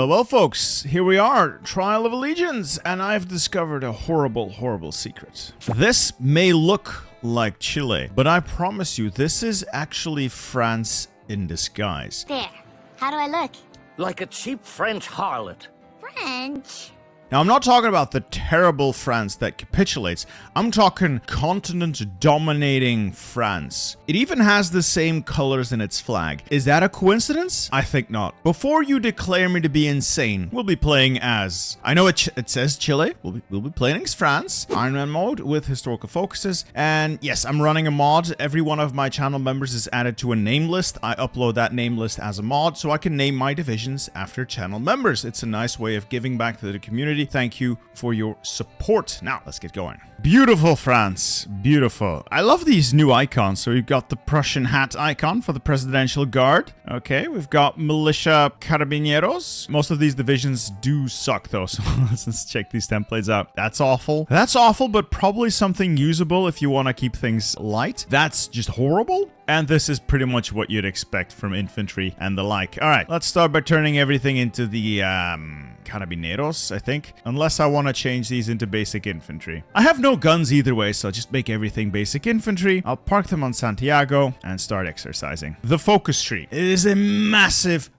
Well, folks, here we are, Trial of Allegiance, and I've discovered a horrible secret. This may look like Chile, but I promise you, this is actually France in disguise. There. How do I look? Like a cheap French harlot. French? Now, I'm not talking about the terrible France that capitulates. I'm talking continent-dominating France. It even has the same colors in its flag. Is that a coincidence? I think not. Before you declare me to be insane, we'll be playing as... I know it says Chile. We'll be playing as France. Iron Man mode with historical focuses. And yes, I'm running a mod. Every one of my channel members is added to a name list. I upload that name list as a mod so I can name my divisions after channel members. It's a nice way of giving back to the community. Thank you for your support. Now, let's get going. Beautiful France. Beautiful. I love these new icons. So we've got the Prussian hat icon for the presidential guard. Okay, we've got militia carabineros. Most of these divisions do suck though, so let's check these templates out. That's awful. That's awful, but probably something usable if you want to keep things light. That's just horrible. And this is pretty much what you'd expect from infantry and the like. All right, let's start by turning everything into the carabineros, I think. Unless I want to change these into basic infantry. I have no guns either way, so I'll just make everything basic infantry. I'll park them on Santiago and start exercising. The focus tree. It is a massive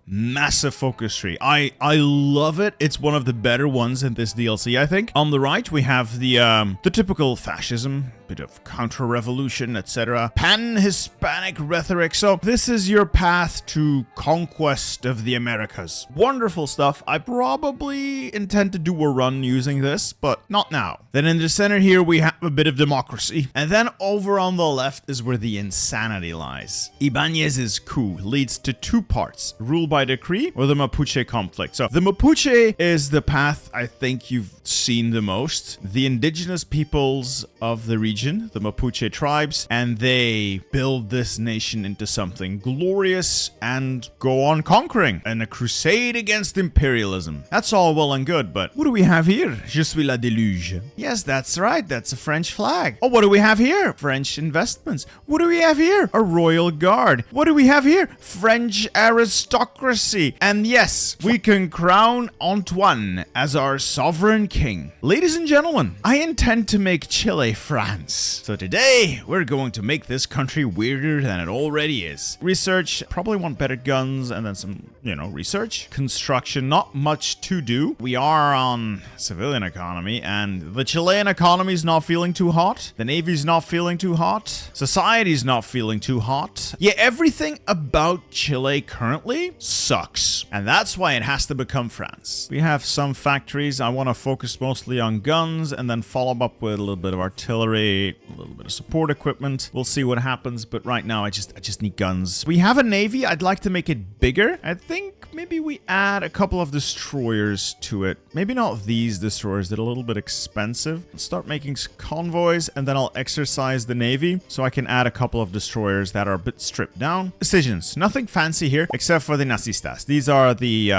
focus tree. I love it. It's one of the better ones in this DLC, I think. On the right, we have the typical fascism, bit of counter-revolution, etc. Pan-Hispanic rhetoric. So this is your path to conquest of the Americas. Wonderful stuff. I probably intend to do a run using this, but not now. Then in the center here, we have a bit of democracy. And then over on the left is where the insanity lies. Ibanez's coup leads to two parts: rule by decree or the Mapuche conflict. So the Mapuche is the path I think you've seen the most. The indigenous peoples of the region, the Mapuche tribes, and they build this nation into something glorious and go on conquering, and a crusade against imperialism. That's all well and good, but what do we have here? Je suis la déluge. Yes, that's right. That's a French flag. Oh, what do we have here? French investments. What do we have here? A royal guard. What do we have here? French aristocracy. And yes, we can crown Antoine as our sovereign king. Ladies and gentlemen, I intend to make Chile France. So today, we're going to make this country weirder than it already is. Research, probably want better guns, and then some, research. Construction, not much to do. We are on civilian economy, and the Chilean economy is not feeling too hot. The Navy's not feeling too hot. Society's not feeling too hot. Yeah, everything about Chile currently sucks. And that's why it has to become France. We have some factories. I want to focus mostly on guns and then follow up with a little bit of artillery, a little bit of support equipment. We'll see what happens, but right now I just need guns. We have a navy. I'd like to make it bigger. I think maybe we add a couple of destroyers to it. Maybe not these destroyers. They're a little bit expensive. Let's start making convoys, and then I'll exercise the navy so I can add a couple of destroyers that are a bit stripped down. Decisions. Nothing fancy here except for the Nazistas. These are the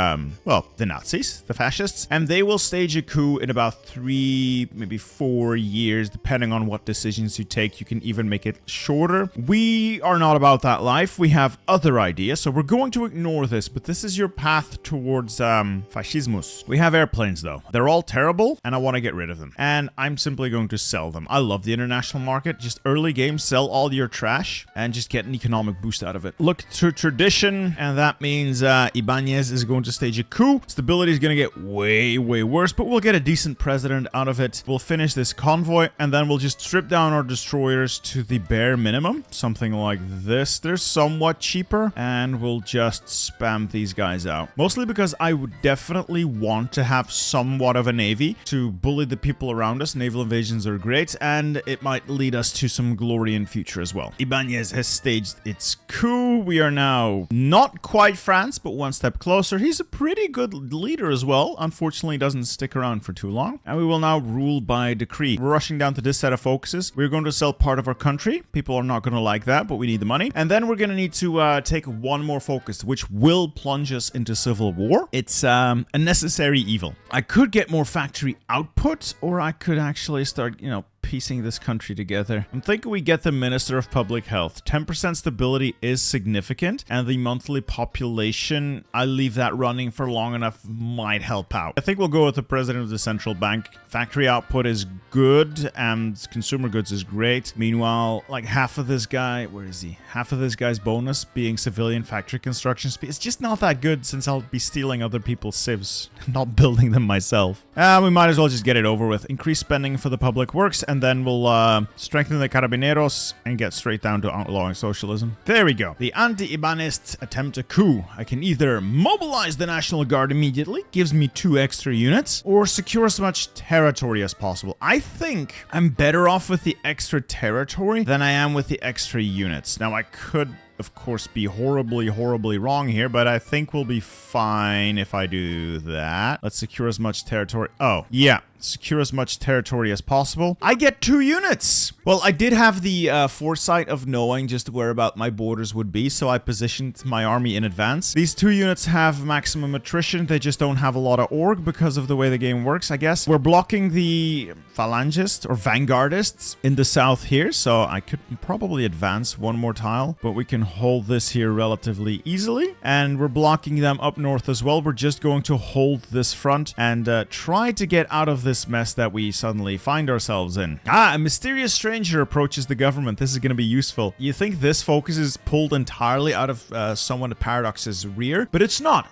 Nazis, the fascists, and they will stage a coup in about 3, maybe 4 years, depending on what decisions you take. You can even make it shorter. We are not about that life. We have other ideas, so we're going to ignore this, but this is your path towards fascismus. We have airplanes, though. They're all terrible, and I want to get rid of them. And I'm simply going to sell them. I love the international market. Just early game, sell all your trash, and just get an economic boost out of it. Look to tradition, and that means Ibanez is going to stage a coup. Stability is going to get way worse, but we'll get a decent president out of it. We'll finish this convoy, and then we'll just strip down our destroyers to the bare minimum. Something like this. They're somewhat cheaper, and we'll just spam these guys out. Mostly because I would definitely want to have somewhat of a navy to bully the people around us. Naval invasions are great, and it might lead us to some glory in future as well. Ibanez has staged its coup. We are now not quite France, but one step closer. He's a pretty good leader as well. Unfortunately, doesn't stick around for too long. And we will now rule by decree. We're rushing down to this set of focuses. We're going to sell part of our country. People are not going to like that, but we need the money. And then we're going to need to take one more focus, which will plunge us into civil war. It's a necessary evil. I could get more factory output, or I could actually start, piecing this country together. I'm thinking we get the Minister of Public Health. 10% stability is significant, and the monthly population, I leave that running for long enough, might help out. I think we'll go with the President of the Central Bank. Factory output is good, and consumer goods is great. Meanwhile, like half of this guy, where is he? Half of this guy's bonus being civilian factory construction speed. It's just not that good since I'll be stealing other people's civs, not building them myself. We might as well just get it over with. Increase spending for the public works, and then we'll strengthen the carabineros and get straight down to outlawing socialism. There we go. The anti-Ibanists attempt a coup. I can either mobilize the National Guard immediately, gives me 2 extra units, or secure as much territory as possible. I think I'm better off with the extra territory than I am with the extra units. Now, I could, of course, be horribly wrong here, but I think we'll be fine if I do that. Let's secure as much territory. Oh, yeah. Secure as much territory as possible. I get 2 units. Well, I did have the foresight of knowing just where about my borders would be, so I positioned my army in advance. These 2 units have maximum attrition. They just don't have a lot of org because of the way the game works, I guess. We're blocking the phalangists or vanguardists in the south here, so I could probably advance 1 more tile, but we can hold this here relatively easily. And we're blocking them up north as well. We're just going to hold this front and try to get out of this mess that we suddenly find ourselves in. A mysterious stranger approaches the government. This is going to be useful. You think this focus is pulled entirely out of someone at Paradox's rear, but it's not.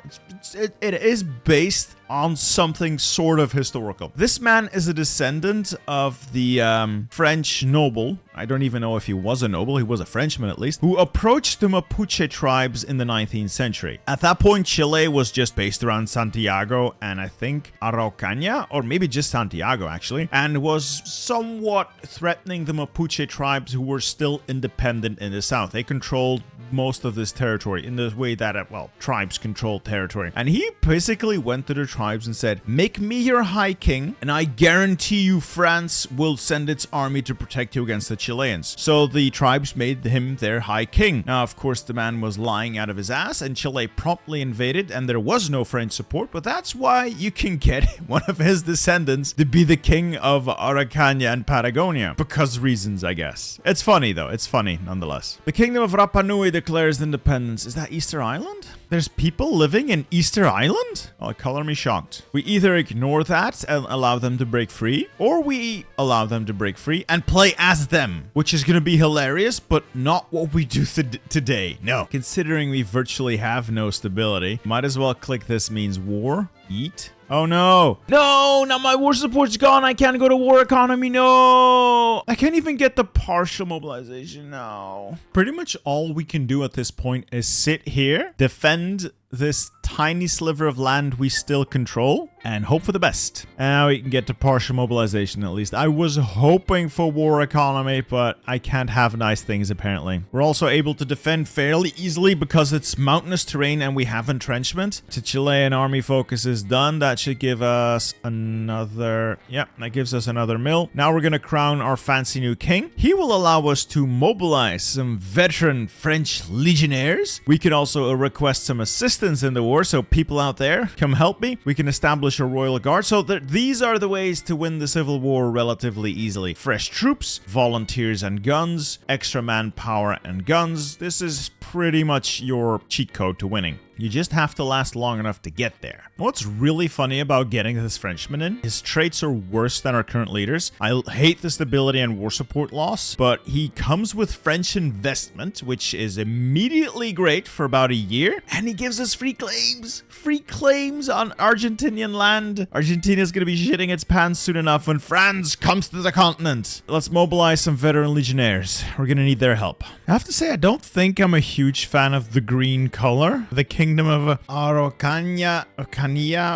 It is based on something sort of historical. This man is a descendant of the French noble. I don't even know if he was a noble. He was a Frenchman, at least, who approached the Mapuche tribes in the 19th century. At that point, Chile was just based around Santiago and I think Araucania, or maybe just Santiago, actually, and was somewhat threatening the Mapuche tribes who were still independent in the south. They controlled most of this territory in the way that, tribes control territory. And he basically went to the tribes and said, make me your high king, and I guarantee you France will send its army to protect you against the Chileans. So the tribes made him their high king. Now, of course, the man was lying out of his ass, and Chile promptly invaded, and there was no French support, but that's why you can get one of his descendants to be the king of Araucania and Patagonia. Because reasons, I guess. It's funny, though. It's funny, nonetheless. The kingdom of Rapa Nui declares independence. Is that Easter Island? There's people living in Easter Island? Oh, color me shocked. We either ignore that and allow them to break free, or we allow them to break free and play as them, which is going to be hilarious, but not what we do today. No. Considering we virtually have no stability, might as well click this means war. Eat. Oh no. No, now my war support's gone. I can't go to war economy. No. I can't even get the partial mobilization now. Pretty much all we can do at this point is sit here, defend this tiny sliver of land we still control, and hope for the best. Now we can get to partial mobilization at least. I was hoping for war economy, but I can't have nice things apparently. We're also able to defend fairly easily because it's mountainous terrain and we have entrenchment. The Chilean army focus is done. That should give us another... Yep, that gives us another mill. Now we're gonna crown our fancy new king. He will allow us to mobilize some veteran French legionnaires. We can also request some assistance in the war, so people out there, come help me. We can establish a royal guard. So these are the ways to win the civil war relatively easily. Fresh troops, volunteers and guns, extra manpower and guns. This is pretty much your cheat code to winning. You just have to last long enough to get there. What's really funny about getting this Frenchman in? His traits are worse than our current leaders. I hate the stability and war support loss, but he comes with French investment, which is immediately great for about a year, and he gives us free claims. Free claims on Argentinian land. Argentina's gonna be shitting its pants soon enough when France comes to the continent. Let's mobilize some veteran legionnaires. We're gonna need their help. I have to say, I don't think I'm a huge fan of the green color. The kingdom of Araucania,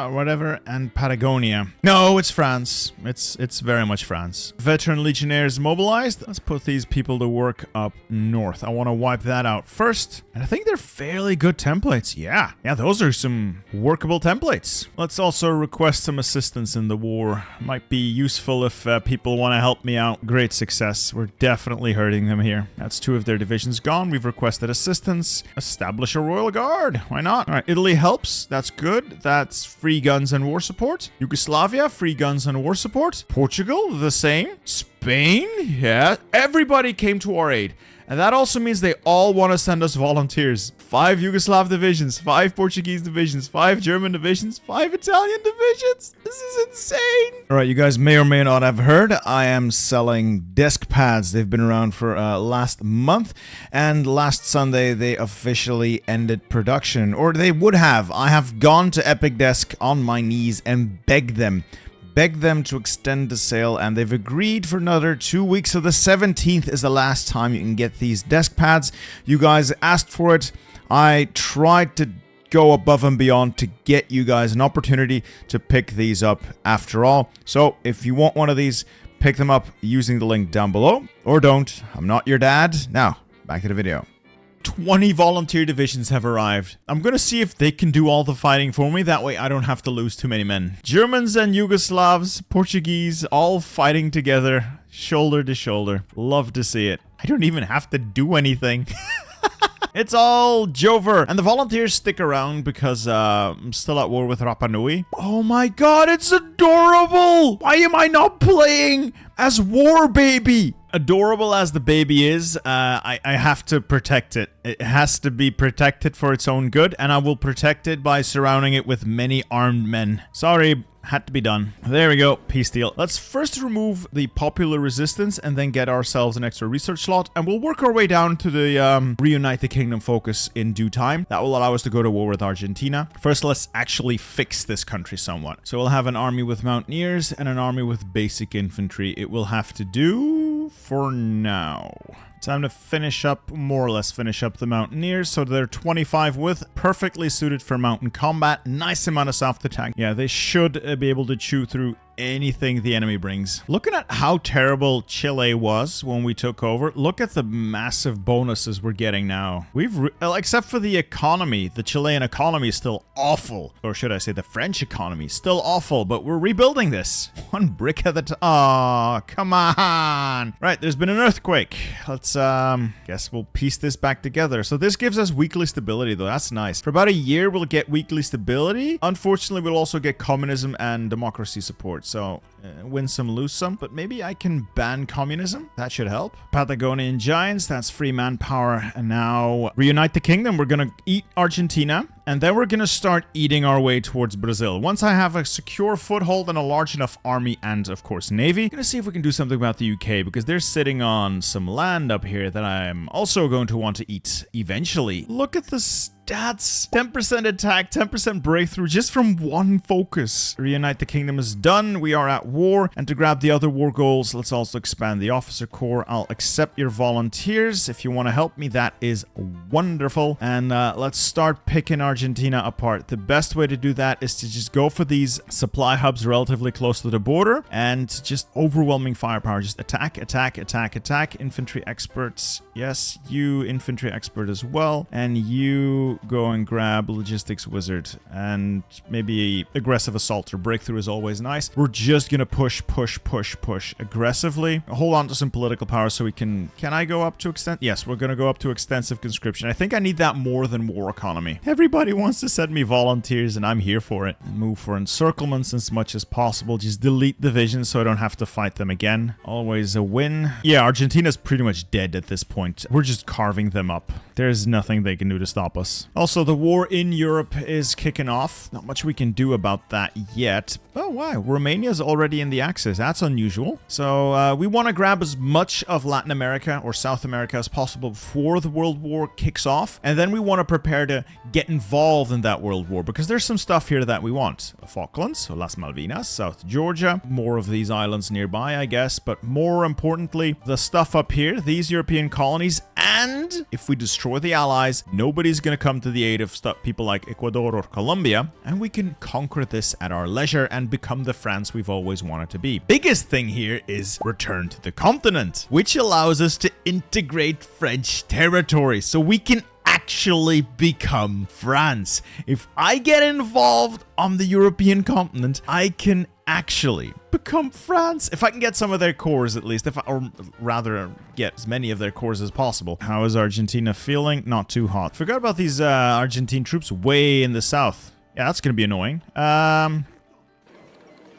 or whatever, and Patagonia. No, it's France. It's very much France. Veteran legionnaires mobilized. Let's put these people to work up north. I want to wipe that out first. And I think they're fairly good templates. Yeah, those are some workable templates. Let's also request some assistance in the war. Might be useful if people want to help me out. Great success. We're definitely hurting them here. That's 2 of their divisions gone. We've requested assistance. Establish a royal guard. Why not? All right, Italy helps. That's good. That's free guns and war support. Yugoslavia, free guns and war support. Portugal, the same. Spain, yeah. Everybody came to our aid. And that also means they all want to send us volunteers. 5 Yugoslav divisions, 5 Portuguese divisions, 5 German divisions, 5 Italian divisions. This is insane. All right, you guys may or may not have heard, I am selling desk pads. They've been around for last month. And last Sunday, they officially ended production. Or they would have. I have gone to Epic Desk on my knees and begged them to extend the sale, and they've agreed for another 2 weeks. So the 17th is the last time you can get these desk pads. You guys asked for it. I tried to go above and beyond to get you guys an opportunity to pick these up after all. So if you want one of these, pick them up using the link down below, or don't. I'm not your dad. Now, back to the video. 20 volunteer divisions have arrived. I'm gonna see if they can do all the fighting for me. That way I don't have to lose too many men. Germans and Yugoslavs, Portuguese, all fighting together, shoulder to shoulder. Love to see it. I don't even have to do anything. It's all Jover. And the volunteers stick around because I'm still at war with Rapa Nui. Oh my god, it's adorable! Why am I not playing as War Baby? Adorable as the baby is, I have to protect it. It has to be protected for its own good, and I will protect it by surrounding it with many armed men. Sorry, had to be done. There we go, peace deal. Let's first remove the popular resistance and then get ourselves an extra research slot, and we'll work our way down to the reunite the kingdom focus in due time. That will allow us to go to war with Argentina. First, let's actually fix this country somewhat. So we'll have an army with mountaineers and an army with basic infantry. It will have to do for now. Time to finish up, more or less finish up the mountaineers. So they're 25 with, perfectly suited for mountain combat. Nice amount of soft attack. Yeah, they should be able to chew through anything the enemy brings. Looking at how terrible Chile was when we took over, look at the massive bonuses we're getting now. Except for the economy, the Chilean economy is still awful. Or should I say the French economy is still awful, but we're rebuilding this. One brick at a time. Aw, come on. Right, there's been an earthquake. Let's, guess we'll piece this back together. So this gives us weekly stability, though. That's nice. For about a year, we'll get weekly stability. Unfortunately, we'll also get communism and democracy support. So, win some, lose some. But maybe I can ban communism. That should help. Patagonian Giants, that's free manpower. And now, reunite the kingdom. We're gonna eat Argentina. And then we're gonna start eating our way towards Brazil. Once I have a secure foothold and a large enough army and, of course, navy, I'm gonna see if we can do something about the UK, because they're sitting on some land up here that I'm also going to want to eat eventually. Look at the stats. 10% attack, 10% breakthrough just from one focus. Reunite the kingdom is done. We are at war. And to grab the other war goals, let's also expand the officer corps. I'll accept your volunteers. If you want to help me, that is wonderful. And let's start picking Argentina apart. The best way to do that is to just go for these supply hubs relatively close to the border and just overwhelming firepower. Just attack, attack, attack, attack. Infantry experts. Yes, you infantry expert as well. And you go and grab logistics wizard, and maybe aggressive assault or breakthrough is always nice. We're just gonna push aggressively. Hold on to some political power so we can I go up to extent? Yes, we're gonna go up to extensive conscription. I think I need that more than war economy. Everybody wants to send me volunteers and I'm here for it. Move for encirclements as much as possible. Just delete divisions so I don't have to fight them again. Always a win. Yeah, Argentina's pretty much dead at this point. We're just carving them up. There's nothing they can do to stop us. Also, the war in Europe is kicking off. Not much we can do about that yet. Oh, wow. Romania's already in the Axis. That's unusual. So, we want to grab as much of Latin America or South America as possible before the World War kicks off. And then we want to prepare to get involved in that World War, because there's some stuff here that we want. The Falklands, Las Malvinas, South Georgia, more of these islands nearby, I guess. But more importantly, the stuff up here, these European colonies. And if we destroy the Allies, nobody's going to come to the aid of people like Ecuador or Colombia, and we can conquer this at our leisure and become the France we've always wanted to be. Biggest thing here is return to the continent, which allows us to integrate French territory so we can actually become France. If I get involved on the European continent, I can actually become become France. If I can get some of their cores, at least. Or rather, get as many of their cores as possible. How is Argentina feeling? Not too hot. Forgot about these Argentine troops way in the south. Yeah, that's going to be annoying.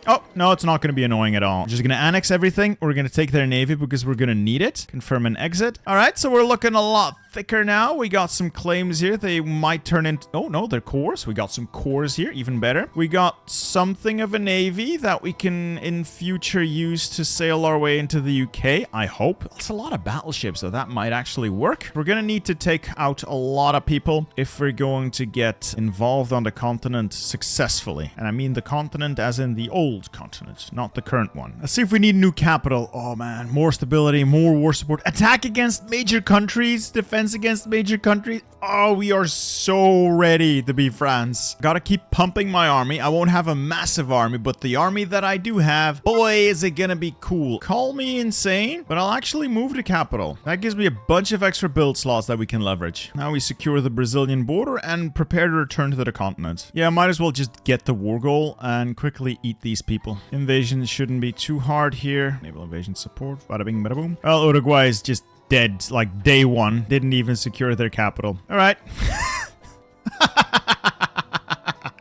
Oh, no, it's not going to be annoying at all. Just going to annex everything. We're going to take their navy because we're going to need it. Confirm and exit. All right, so we're looking a lot thicker now. We got some claims here. They might turn into... Oh, no, they're cores. We got some cores here. Even better. We got something of a navy that we can, in future, use to sail our way into the UK. I hope. It's a lot of battleships, so that might actually work. We're going to need to take out a lot of people if we're going to get involved on the continent successfully. And I mean the continent as in the old continent, not the current one. Let's see if we need a new capital. Oh man, more stability, more war support. Attack against major countries, defense against major countries. Oh, we are so ready to be France. Gotta keep pumping my army. I won't have a massive army, but the army that I do have, boy, is it gonna be cool. Call me insane, but I'll actually move the capital. That gives me a bunch of extra build slots that we can leverage. Now we secure the Brazilian border and prepare to return to the continent. Yeah, might as well just get the war goal and quickly eat these people. Invasion shouldn't be too hard here. Naval invasion support. Bada bing, bada boom. Well, Uruguay is just dead like day one. Didn't even secure their capital. All right.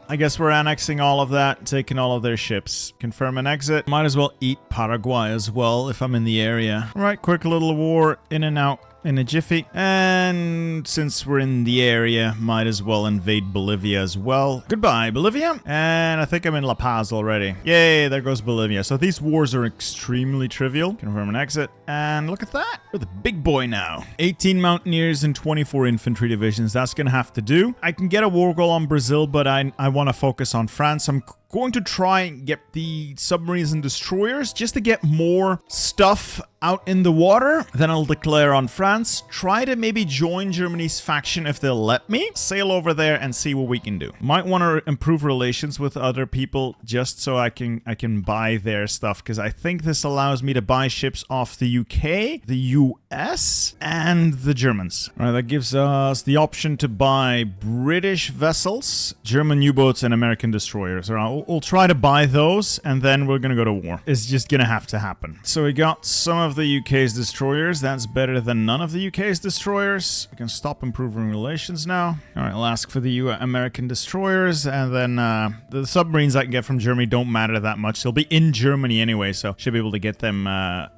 I guess we're annexing all of that, taking all of their ships. Confirm and exit. Might as well eat Paraguay as well if I'm in the area. All right, quick little war in and out in a jiffy. And since we're in the area, might as well invade Bolivia as well. Goodbye, Bolivia. And I think I'm in La Paz already. Yay, there goes Bolivia. So these wars are extremely trivial. Confirm and exit. And look at that. We're the big boy now. 18 Mountaineers and 24 infantry divisions. That's going to have to do. I can get a war goal on Brazil, but I want to focus on France. I'm going to try and get the submarines and destroyers just to get more stuff out in the water. Then I'll declare on France. Try to maybe join Germany's faction if they'll let me. Sail over there and see what we can do. Might want to improve relations with other people just so I can buy their stuff, because I think this allows me to buy ships off the UK, the US, and the Germans. All right, that gives us the option to buy British vessels, German U-boats, and American destroyers. All right, we'll try to buy those, and then we're gonna go to war. It's just gonna have to happen. So we got some of the UK's destroyers. That's better than none of the UK's destroyers. We can stop improving relations now. All right, I'll ask for the American destroyers, and then the submarines I can get from Germany don't matter that much. They'll be in Germany anyway, so should be able to get them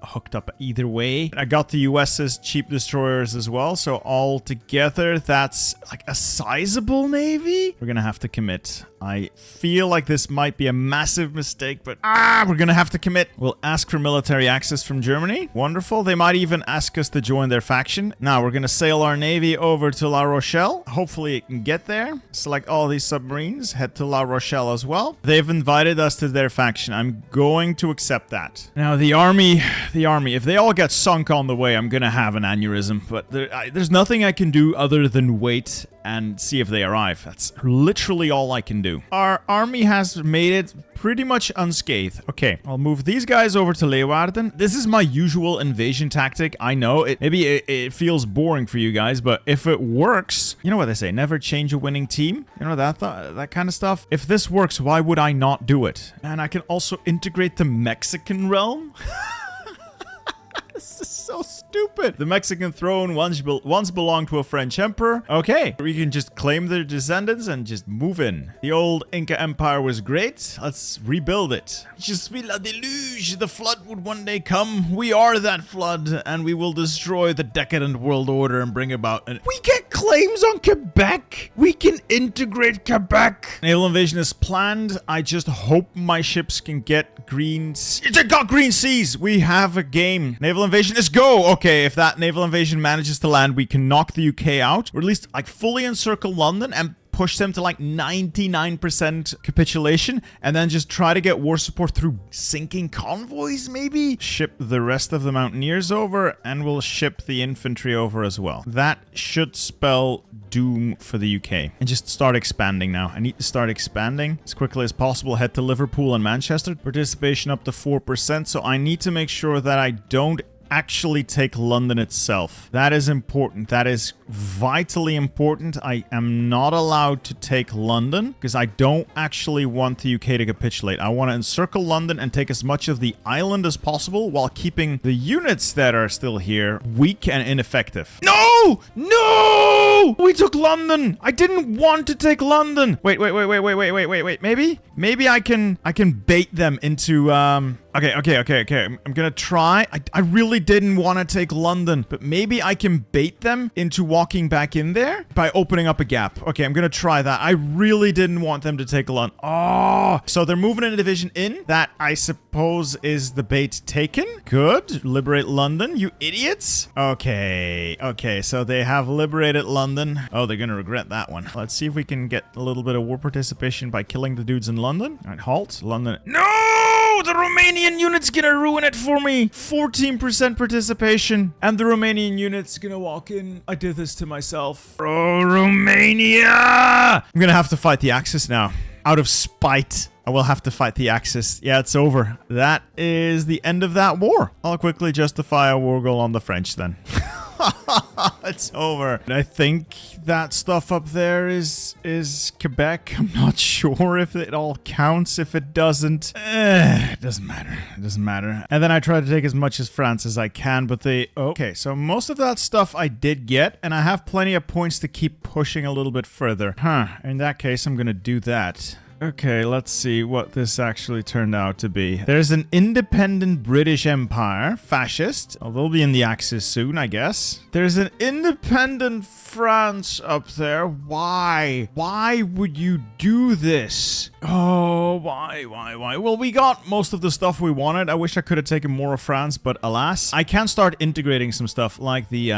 hooked up either way. I got the US's cheap destroyers as well, so all together, that's like a sizable navy. We're gonna have to commit. I feel like this might be a massive mistake, but we're gonna have to commit. We'll ask for military access from Germany. Wonderful. They might even ask us to join their faction. Now we're gonna sail our navy over to La Rochelle. Hopefully it can get there. Select all these submarines. Head to La Rochelle as well. They've invited us to their faction. I'm going to accept that. Now the army, if they all get sunk on the way, I'm gonna have an aneurysm. But there's nothing I can do other than wait and see if they arrive. That's literally all I can do. Our army has made it pretty much unscathed. Okay, I'll move these guys over to Leeuwarden. This is my usual invasion tactic. I know maybe it feels boring for you guys, but if it works, you know what they say, never change a winning team. You know that kind of stuff. If this works, why would I not do it? And I can also integrate the Mexican realm. This is so stupid. The Mexican throne once belonged to a French emperor. Okay, we can just claim their descendants and just move in. The old Inca Empire was great. Let's rebuild it. Je suis la déluge. The flood would one day come. We are that flood, and we will destroy the decadent world order and bring about an... We get claims on Quebec. We can integrate Quebec. Naval invasion is planned. I just hope my ships can get green... It got green seas. We have a game. Naval invasion is go. Okay, if that naval invasion manages to land, we can knock the UK out, or at least like fully encircle London and push them to like 99% capitulation, and then just try to get war support through sinking convoys, maybe? Ship the rest of the Mountaineers over, and we'll ship the infantry over as well. That should spell doom for the UK. And just start expanding now. I need to start expanding as quickly as possible. Head to Liverpool and Manchester. Participation up to 4%, so I need to make sure that I don't actually take London itself. That is important. That is vitally important. I am not allowed to take London because I don't actually want the UK to capitulate. I want to encircle London and take as much of the island as possible while keeping the units that are still here weak and ineffective. No! No! We took London! I didn't want to take London! Wait. Maybe I can bait them into, Okay. I'm gonna try. I really didn't want to take London, but maybe I can bait them into walking back in there by opening up a gap. Okay, I'm gonna try that. I really didn't want them to take London. Oh, so they're moving in a division in. That, I suppose, is the bait taken. Good. Liberate London, you idiots. Okay, so they have liberated London. Oh, they're gonna regret that one. Let's see if we can get a little bit of war participation by killing the dudes in London. All right, halt. London. No! The Romanian unit's gonna ruin it for me. 14% participation. And the Romanian unit's gonna walk in. I did this to myself. Oh, Romania! I'm gonna have to fight the Axis now. Out of spite, I will have to fight the Axis. Yeah, it's over. That is the end of that war. I'll quickly justify a war goal on the French then. It's over. I think that stuff up there is Quebec. I'm not sure if it all counts. If it doesn't, it doesn't matter. It doesn't matter. And then I try to take as much as France as I can, but they... Okay, so most of that stuff I did get, and I have plenty of points to keep pushing a little bit further. In that case, I'm gonna do that. Okay, let's see what this actually turned out to be. There's an independent British Empire, fascist. Oh, they'll be in the Axis soon, I guess. There's an independent France up there. Why? Why would you do this? Oh, why? Well, we got most of the stuff we wanted. I wish I could have taken more of France, but alas. I can start integrating some stuff like the,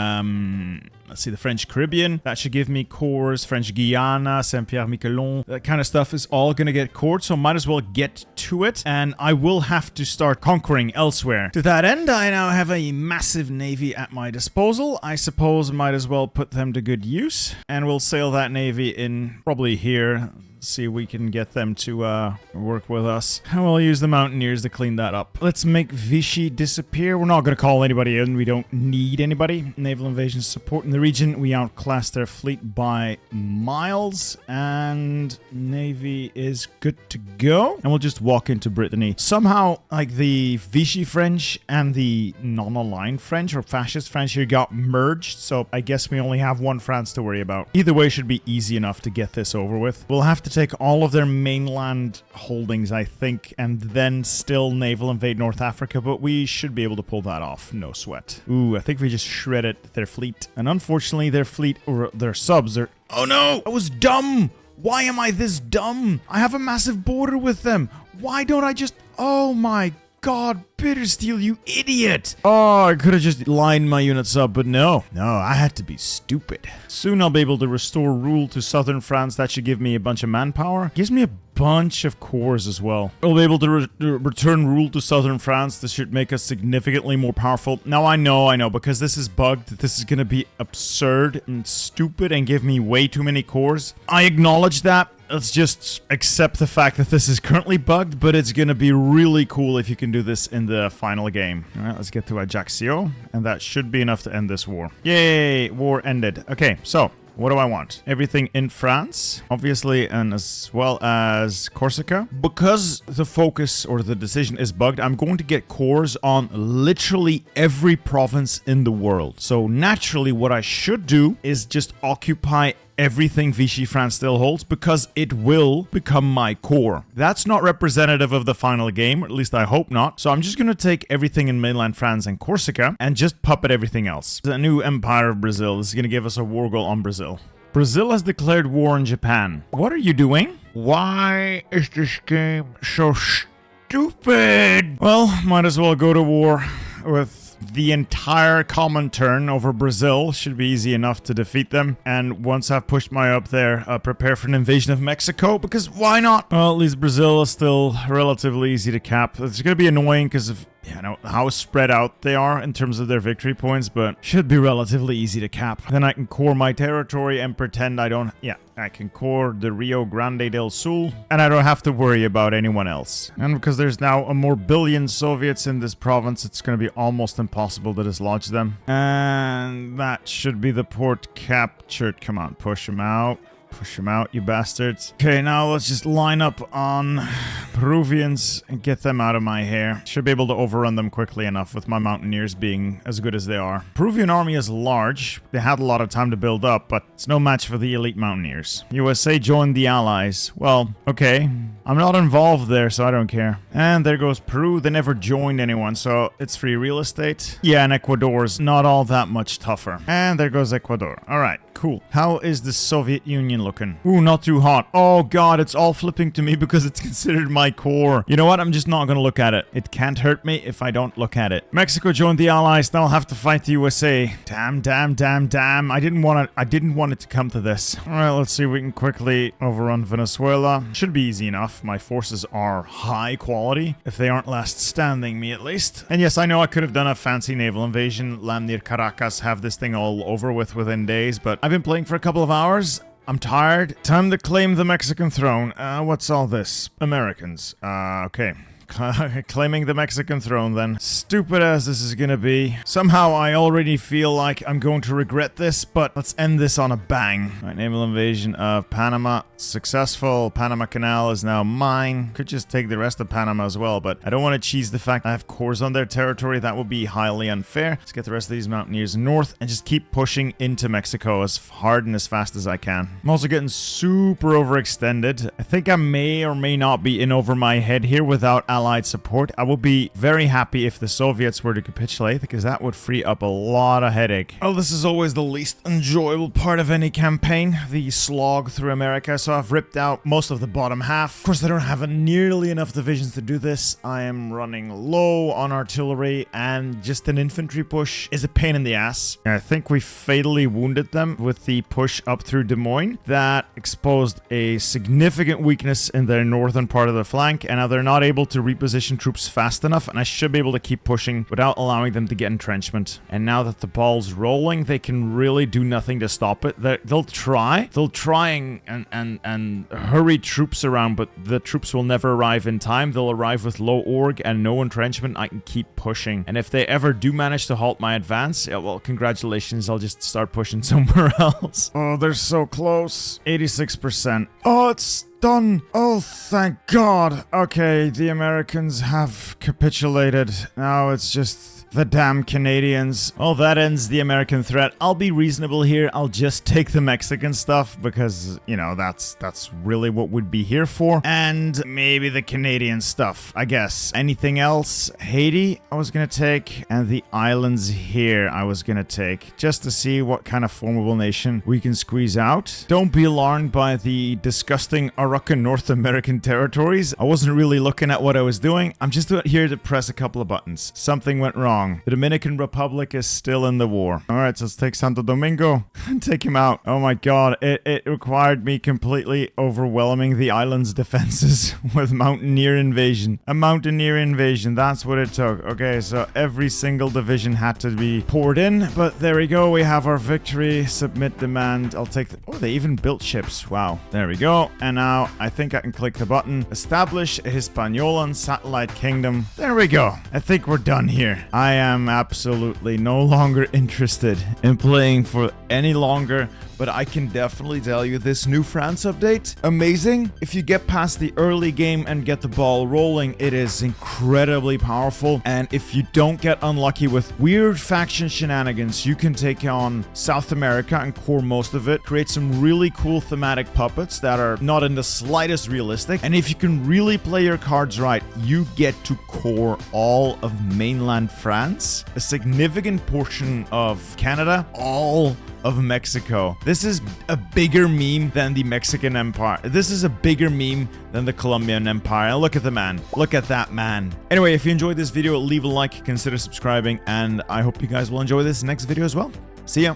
let's see, the French Caribbean. That should give me cores. French Guiana, Saint-Pierre-Miquelon. That kind of stuff is all gonna get cored, so might as well get to it. And I will have to start conquering elsewhere. To that end, I now have a massive navy at my disposal. I suppose might as well put them to good use. And we'll sail that navy in probably here. See if we can get them to work with us. And we'll use the Mountaineers to clean that up. Let's make Vichy disappear. We're not going to call anybody in. We don't need anybody. Naval invasion support in the region. We outclass their fleet by miles. And Navy is good to go. And we'll just walk into Brittany. Somehow, like, the Vichy French and the non-aligned French or fascist French here got merged. So I guess we only have one France to worry about. Either way should be easy enough to get this over with. We'll have to take all of their mainland holdings, I think, and then still naval invade North Africa, but we should be able to pull that off. No sweat. Ooh, I think we just shredded their fleet. And unfortunately, their fleet, or their subs are... Oh no! I was dumb! Why am I this dumb? I have a massive border with them. Why don't I just... Oh my God, Bittersteel, you idiot! Oh, I could have just lined my units up, but no. No, I had to be stupid. Soon I'll be able to restore rule to southern France. That should give me a bunch of manpower. Gives me a bunch of cores as well. We'll be able to return rule to southern France. This should make us significantly more powerful. Now I know, because this is bugged, this is gonna be absurd and stupid and give me way too many cores. I acknowledge that. Let's just accept the fact that this is currently bugged, but it's gonna be really cool if you can do this in the final game. All right, let's get to Ajaccio, and that should be enough to end this war. Yay, war ended. Okay, so what do I want? Everything in France, obviously, and as well as Corsica. Because the focus or the decision is bugged, I'm going to get cores on literally every province in the world. So naturally, what I should do is just occupy everything Vichy France still holds, because it will become my core. That's not representative of the final game, or at least I hope not. So I'm just going to take everything in mainland France and Corsica and just puppet everything else. The new empire of Brazil. This is going to give us a war goal on Brazil. Brazil has declared war on Japan. What are you doing? Why is this game so stupid? Well, might as well go to war with the entire common turn over Brazil. Should be easy enough to defeat them. And once I've pushed my up there, prepare for an invasion of Mexico, because why not? Well, at least Brazil is still relatively easy to cap. It's going to be annoying because Yeah, I know how spread out they are in terms of their victory points, but should be relatively easy to cap. Then I can core my territory and pretend I don't... Yeah, I can core the Rio Grande del Sul, and I don't have to worry about anyone else. And because there's now a more billion Soviets in this province, it's going to be almost impossible to dislodge them. And that should be the port captured. Come on, push them out. Push them out, you bastards. Okay, now let's just line up on Peruvians and get them out of my hair. Should be able to overrun them quickly enough with my mountaineers being as good as they are. Peruvian army is large. They had a lot of time to build up, but it's no match for the elite mountaineers. USA joined the Allies. Well, okay. I'm not involved there, so I don't care. And there goes Peru. They never joined anyone, so it's free real estate. Yeah, and Ecuador's not all that much tougher. And there goes Ecuador. All right. Cool. How is the Soviet Union looking? Ooh, not too hot. Oh god, it's all flipping to me because it's considered my core. You know what? I'm just not gonna look at it. It can't hurt me if I don't look at it. Mexico joined the Allies. Now I'll have to fight the USA. Damn, damn, damn, damn. I didn't want it to come to this. Alright, let's see if we can quickly overrun Venezuela. Should be easy enough. My forces are high quality. If they aren't last standing me at least. And yes, I know I could have done a fancy naval invasion. Land near Caracas, have this thing all over with within days, but I've been playing for a couple of hours. I'm tired. Time to claim the Mexican throne. What's all this? Americans. Okay. Claiming the Mexican throne then. Stupid as this is gonna be. Somehow I already feel like I'm going to regret this, but let's end this on a bang. Alright, naval invasion of Panama. Successful. Panama Canal is now mine. Could just take the rest of Panama as well, but I don't want to cheese the fact I have cores on their territory. That would be highly unfair. Let's get the rest of these mountaineers north and just keep pushing into Mexico as hard and as fast as I can. I'm also getting super overextended. I think I may or may not be in over my head here without Allied support. I would be very happy if the Soviets were to capitulate, because that would free up a lot of headache. Oh, this is always the least enjoyable part of any campaign, the slog through America. So I've ripped out most of the bottom half. Of course, I don't have nearly enough divisions to do this. I am running low on artillery, and just an infantry push is a pain in the ass. And I think we fatally wounded them with the push up through Des Moines. That exposed a significant weakness in their northern part of the flank, and now they're not able to reposition troops fast enough, and I should be able to keep pushing without allowing them to get entrenchment. And now that the ball's rolling, they can really do nothing to stop it. They'll try and hurry troops around, but the troops will never arrive in time. They'll arrive with low org and no entrenchment. I can keep pushing, and if they ever do manage to halt my advance, yeah, well, congratulations, I'll just start pushing somewhere else. Oh, they're so close. 86%. Oh, it's done. Oh, thank God. Okay, the Americans have capitulated. Now it's just the damn Canadians. Well, that ends the American threat. I'll be reasonable here. I'll just take the Mexican stuff because, you know, that's really what we'd be here for. And maybe the Canadian stuff, I guess. Anything else? Haiti, I was gonna take. And the islands here, I was gonna take. Just to see what kind of formidable nation we can squeeze out. Don't be alarmed by the disgusting Arakan North American territories. I wasn't really looking at what I was doing. I'm just here to press a couple of buttons. Something went wrong. The Dominican Republic is still in the war. Alright, so let's take Santo Domingo and take him out. Oh my god, it required me completely overwhelming the island's defenses with mountaineer invasion. A mountaineer invasion, that's what it took. Okay, so every single division had to be poured in, but there we go, we have our victory. Submit demand. I'll take the... Oh, they even built ships. Wow. There we go. And now I think I can click the button. Establish a Hispaniolan satellite kingdom. There we go. I think we're done here. I am absolutely no longer interested in playing for any longer, but I can definitely tell you this new France update, amazing. If you get past the early game and get the ball rolling, it is incredibly powerful. And if you don't get unlucky with weird faction shenanigans, you can take on South America and core most of it, create some really cool thematic puppets that are not in the slightest realistic. And if you can really play your cards right, you get to core all of mainland France, a significant portion of Canada, all of Mexico. This is a bigger meme than the Mexican Empire. This is a bigger meme than the Colombian Empire. Look at the man. Look at that man. Anyway, if you enjoyed this video, leave a like, consider subscribing, and I hope you guys will enjoy this next video as well. See ya.